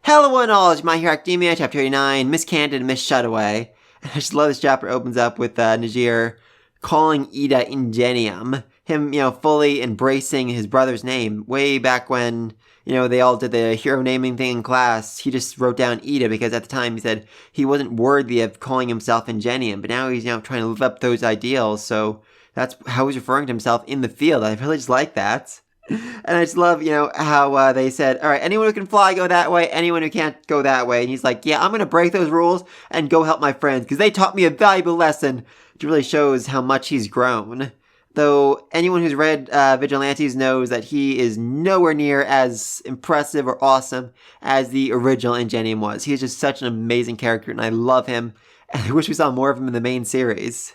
Hello and all, it's My Hero Academia, Chapter 89, Miss Candid and Miss Shutaway. I just love this chapter opens up with Najir calling Ida Ingenium. Him, fully embracing his brother's name. Way back when, they all did the hero naming thing in class, he just wrote down Ida because at the time he said he wasn't worthy of calling himself Ingenium. But now he's, trying to live up those ideals, so that's how he's referring to himself in the field. I really just like that. And I just love, how they said, all right, anyone who can fly, go that way. Anyone who can't, go that way. And he's like, yeah, I'm going to break those rules and go help my friends because they taught me a valuable lesson. It really shows how much he's grown. Though anyone who's read Vigilantes knows that he is nowhere near as impressive or awesome as the original Ingenium was. He's just such an amazing character, and I love him. And I wish we saw more of him in the main series.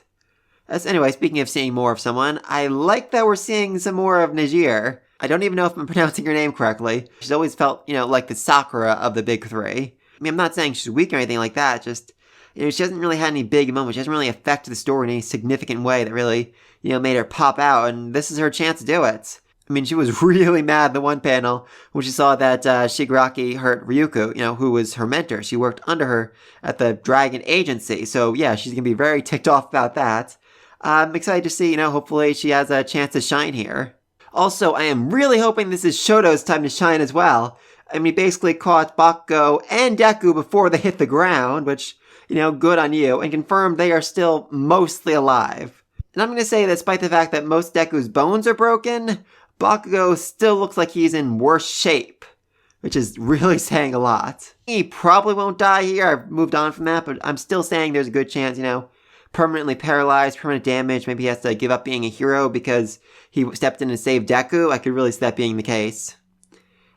Anyway, speaking of seeing more of someone, I like that we're seeing some more of Najir. I don't even know if I'm pronouncing her name correctly. She's always felt, like the Sakura of the big three. I mean, I'm not saying she's weak or anything like that, just, she hasn't really had any big moments. She hasn't really affected the story in any significant way that really, made her pop out, and this is her chance to do it. I mean, she was really mad in the one panel when she saw that Shigaraki hurt Ryuko, who was her mentor. She worked under her at the Dragon Agency, so yeah, she's gonna be very ticked off about that. I'm excited to see, hopefully she has a chance to shine here. Also, I am really hoping this is Shoto's time to shine as well. I mean, he basically caught Bakugo and Deku before they hit the ground, which, good on you, and confirmed they are still mostly alive. And I'm going to say that despite the fact that most Deku's bones are broken, Bakugo still looks like he's in worse shape, which is really saying a lot. He probably won't die here, I've moved on from that, but I'm still saying there's a good chance, permanently paralyzed, permanent damage. Maybe he has to give up being a hero because he stepped in and saved Deku. I could really see that being the case.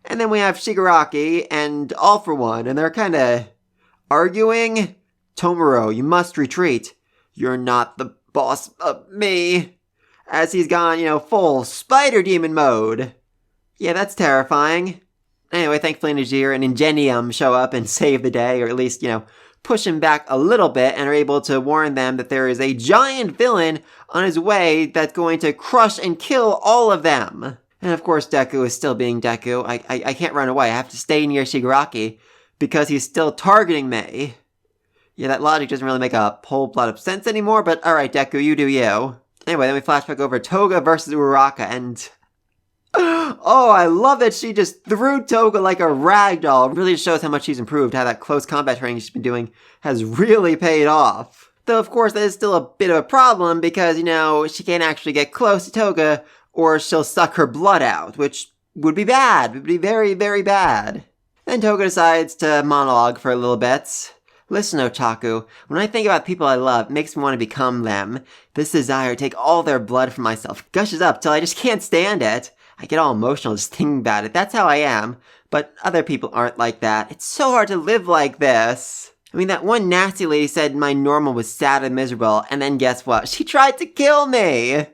And then we have Shigaraki and All For One, and they're kind of arguing. Tomura, you must retreat. You're not the boss of me. As he's gone, full spider demon mode. Yeah, that's terrifying. Anyway, thankfully Najir and Ingenium show up and save the day, or at least, push him back a little bit and are able to warn them that there is a giant villain on his way that's going to crush and kill all of them. And of course Deku is still being Deku. I can't run away. I have to stay near Shigaraki because he's still targeting me. Yeah, that logic doesn't really make a whole lot of sense anymore, but alright Deku, you do you. Anyway, then we flash back over Toga versus Uraraka, and oh, I love that she just threw Toga like a ragdoll. It really shows how much she's improved, how that close combat training she's been doing has really paid off. Though, of course, that is still a bit of a problem because, she can't actually get close to Toga or she'll suck her blood out, which would be bad. It would be very, very bad. Then Toga decides to monologue for a little bit. Listen, Otaku, when I think about people I love, it makes me want to become them. This desire to take all their blood from myself gushes up till I just can't stand it. I get all emotional just thinking about it. That's how I am. But other people aren't like that. It's so hard to live like this. I mean, that one nasty lady said my normal was sad and miserable, and then guess what? She tried to kill me!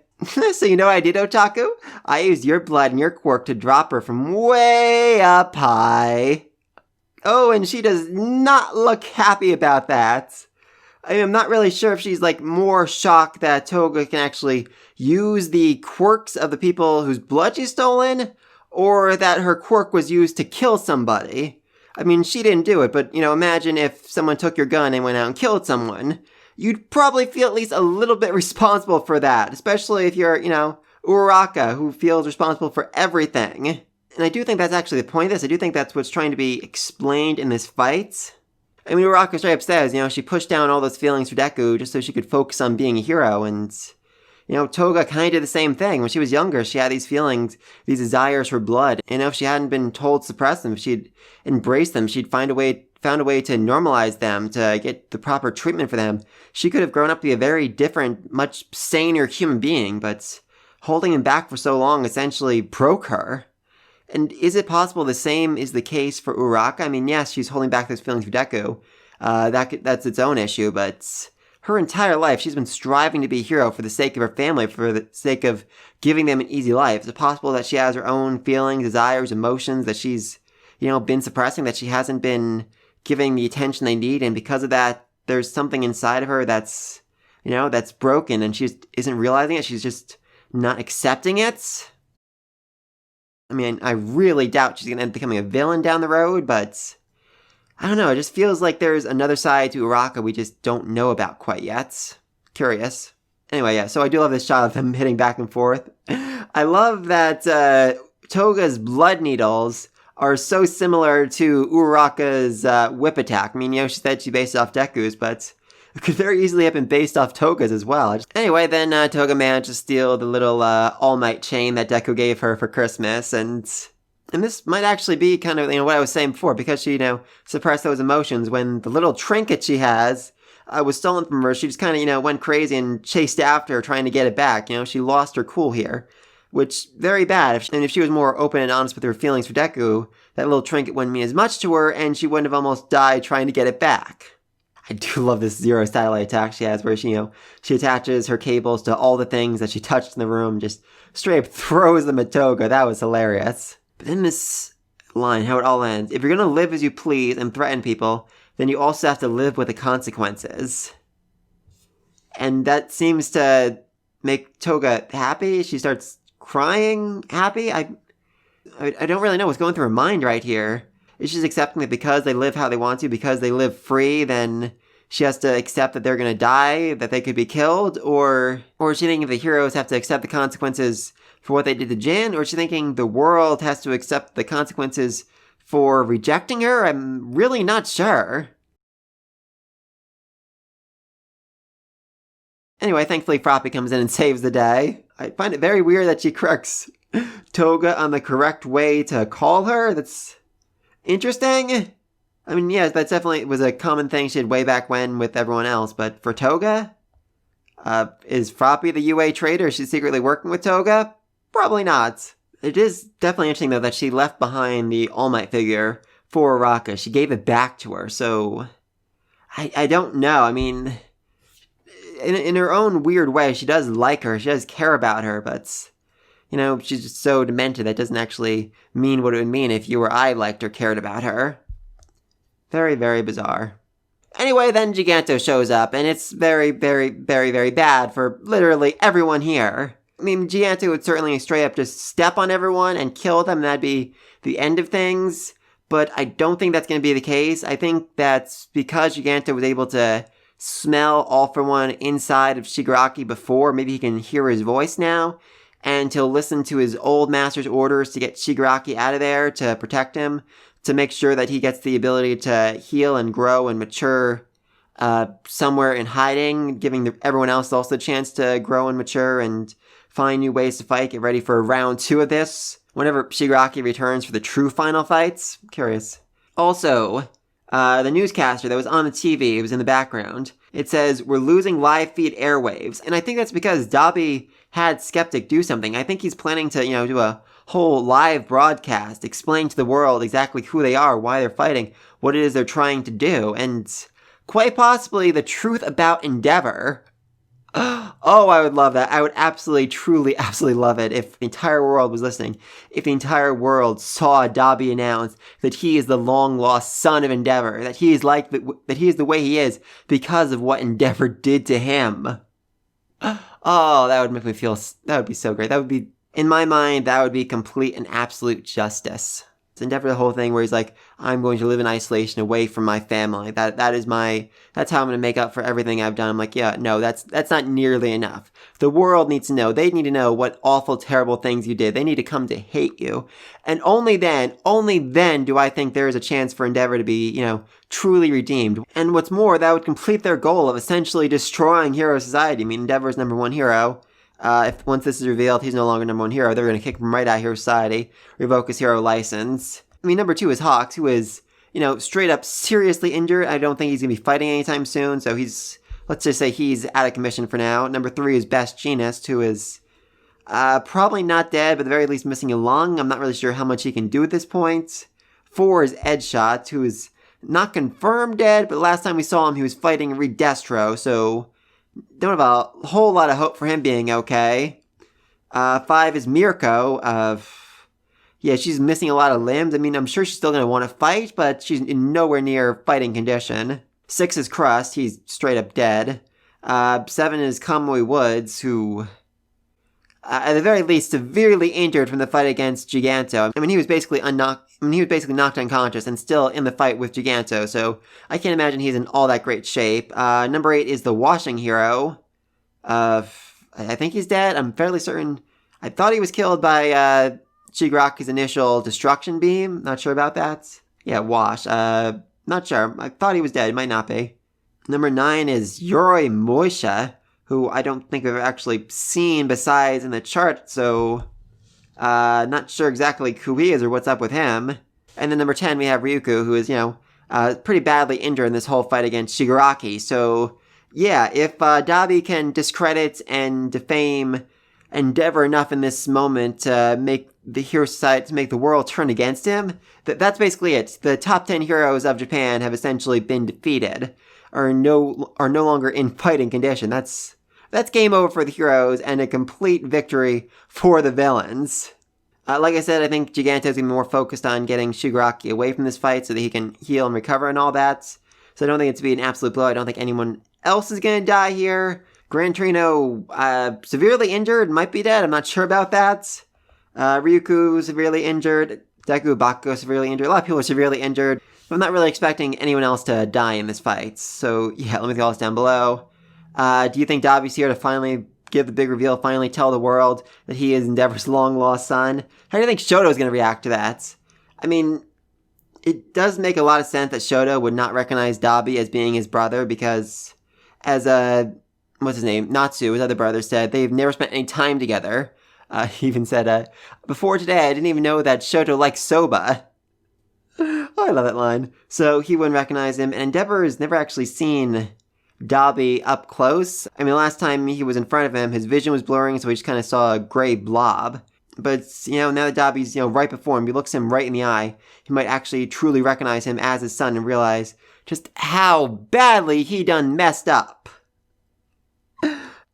So you know what I did, Otaku? I used your blood and your quirk to drop her from way up high. Oh, and she does not look happy about that. I mean, I'm not really sure if she's, more shocked that Toga can actually use the quirks of the people whose blood she's stolen, or that her quirk was used to kill somebody. I mean, she didn't do it, but, imagine if someone took your gun and went out and killed someone. You'd probably feel at least a little bit responsible for that, especially if you're, Uraraka, who feels responsible for everything. And I do think that's actually the point of this. I do think that's what's trying to be explained in this fight. I mean, Uraraka straight up says, she pushed down all those feelings for Deku just so she could focus on being a hero, and, Toga kind of did the same thing. When she was younger, she had these feelings, these desires for blood, and if she hadn't been told to suppress them, if she'd embraced them, she'd found a way to normalize them, to get the proper treatment for them. She could have grown up to be a very different, much saner human being, but holding him back for so long essentially broke her. And is it possible the same is the case for Uraraka? I mean, yes, she's holding back those feelings for Deku. That's its own issue, but her entire life, she's been striving to be a hero for the sake of her family, for the sake of giving them an easy life. Is it possible that she has her own feelings, desires, emotions that she's, been suppressing, that she hasn't been giving the attention they need, and because of that, there's something inside of her that's, that's broken, and she isn't realizing it, she's just not accepting it? I mean, I really doubt she's gonna end up becoming a villain down the road, but I don't know, it just feels like there's another side to Uraraka we just don't know about quite yet. Curious. Anyway, yeah, so I do love this shot of them hitting back and forth. I love that Toga's blood needles are so similar to Uraraka's whip attack. I mean, she said she based it off Deku's, but it could very easily have been based off Toga's as well. Anyway, then Toga managed to steal the little All Might chain that Deku gave her for Christmas, and this might actually be kind of, what I was saying before, because she, suppressed those emotions when the little trinket she has was stolen from her. She just kind of, went crazy and chased after her, trying to get it back. She lost her cool here, which, very bad. If she was more open and honest with her feelings for Deku, that little trinket wouldn't mean as much to her, and she wouldn't have almost died trying to get it back. I do love this Zero satellite attack she has, where she attaches her cables to all the things that she touched in the room, just straight up throws them at Toga. That was hilarious. But then this line, how it all ends: if you're gonna live as you please and threaten people, then you also have to live with the consequences. And that seems to make Toga happy. She starts crying happy. I don't really know what's going through her mind right here. Is she just accepting that because they live how they want to, because they live free, then she has to accept that they're going to die, that they could be killed? Or is she thinking the heroes have to accept the consequences for what they did to Jin? Or is she thinking the world has to accept the consequences for rejecting her? I'm really not sure. Anyway, thankfully Froppy comes in and saves the day. I find it very weird that she corrects Toga on the correct way to call her. That's interesting. I mean, yes, that definitely was a common thing she did way back when with everyone else, but for Toga? Is Froppy the UA traitor? She's secretly working with Toga? Probably not. It is definitely interesting, though, that she left behind the All Might figure for Uraraka. She gave it back to her, so I don't know. I mean, in her own weird way, she does like her. She does care about her, but she's just so demented that doesn't actually mean what it would mean if you or I liked or cared about her. Very, very bizarre. Anyway, then Giganto shows up, and it's very, very, very, very bad for literally everyone here. I mean, Giganto would certainly straight up just step on everyone and kill them, and that'd be the end of things, but I don't think that's going to be the case. I think that's because Giganto was able to smell All For One inside of Shigaraki before. Maybe he can hear his voice now, and he'll listen to his old master's orders to get Shigaraki out of there to protect him, to make sure that he gets the ability to heal and grow and mature somewhere in hiding, giving everyone else also the chance to grow and mature and find new ways to fight. Get ready for round 2 of this, whenever Shigaraki returns for the true final fights. I'm curious. Also, the newscaster that was on the TV, it was in the background, it says, "We're losing live feed airwaves." And I think that's because Dabi had Skeptic do something. I think he's planning to, do a whole live broadcast, explain to the world exactly who they are, why they're fighting, what it is they're trying to do, and quite possibly the truth about Endeavor. Oh, I would love that. I would absolutely, truly, absolutely love it if the entire world was listening. If the entire world saw Dabi announce that he is the long-lost son of Endeavor, that he is that he is the way he is because of what Endeavor did to him. Oh, that would make me feel, that would be so great. That would be, in my mind, that would be complete and absolute justice. It's Endeavor, the whole thing where he's like, I'm going to live in isolation away from my family. That's how I'm going to make up for everything I've done. I'm like, yeah, no, that's not nearly enough. The world needs to know. They need to know what awful, terrible things you did. They need to come to hate you. And only then do I think there is a chance for Endeavor to be, truly redeemed. And what's more, that would complete their goal of essentially destroying Hero Society. I mean, Endeavor's number one hero. If once this is revealed, he's no longer number one hero, they're going to kick him right out of Hero Society, revoke his hero license. I mean, number 2 is Hawks, who is, straight up seriously injured. I don't think he's going to be fighting anytime soon, so let's just say he's out of commission for now. Number 3 is Best Jeanist, who is probably not dead, but at the very least missing a lung. I'm not really sure how much he can do at this point. 4 is Edgeshot, who is not confirmed dead, but last time we saw him, he was fighting Reed Destro, so don't have a whole lot of hope for him being okay. 5 is Mirko. Yeah, she's missing a lot of limbs. I mean, I'm sure she's still going to want to fight, but she's in nowhere near fighting condition. 6 is Crust. He's straight up dead. 7 is Kamui Woods, who at the very least, severely injured from the fight against Giganto. I mean, he was basically knocked unconscious and still in the fight with Giganto, so I can't imagine he's in all that great shape. Number 8 is the washing hero. I think he's dead. I'm fairly certain. I thought he was killed by Shigaraki's initial destruction beam. Not sure about that. Yeah, wash. Not sure. I thought he was dead. Might not be. Number 9 is Yoroi Moisha, who I don't think we've actually seen besides in the chart, so not sure exactly who he is or what's up with him. And then number 10, we have Ryuko, who is, pretty badly injured in this whole fight against Shigaraki. So, yeah, if Dabi can discredit and defame Endeavor enough in this moment to make the hero society, to make the world turn against him, that's basically it. The top 10 heroes of Japan have essentially been defeated, are no longer in fighting condition. That's game over for the heroes and a complete victory for the villains. Like I said, I think Giganto's going to be more focused on getting Shigaraki away from this fight so that he can heal and recover and all that. So I don't think it's going to be an absolute blow. I don't think anyone else is going to die here. Gran Torino, severely injured, might be dead. I'm not sure about that. Ryuko, severely injured. Deku, Bakugo, severely injured. A lot of people are severely injured. But I'm not really expecting anyone else to die in this fight. So, yeah, let me throw all this down below. Do you think Dabi's here to finally give the big reveal, finally tell the world that he is Endeavor's long-lost son? How do you think Shoto's going to react to that? I mean, it does make a lot of sense that Shoto would not recognize Dabi as being his brother because, as what's his name? Natsu, his other brother, said they've never spent any time together. He even said, before today, I didn't even know that Shoto likes soba. Oh, I love that line. So he wouldn't recognize him, and Endeavor has never actually seen Dabi up close. I mean, last time he was in front of him, his vision was blurring, so he just kind of saw a gray blob. But, now that Dabi's, right before him, he looks him right in the eye, he might actually truly recognize him as his son and realize just how badly he done messed up.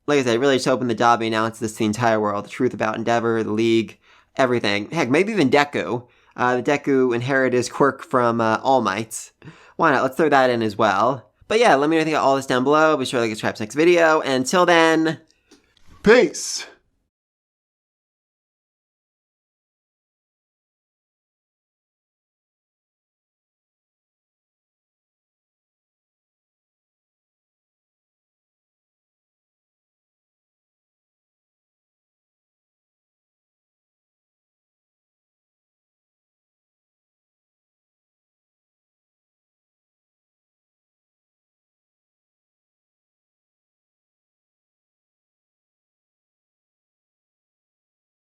Like I said, I really just hoping that Dabi announces this to the entire world, the truth about Endeavor, the League, everything. Heck, maybe even Deku. The Deku inherited his quirk from All Might. Why not? Let's throw that in as well. But yeah, let me know what you think of all this down below. Be sure to like and subscribe to the next video. And until then, peace!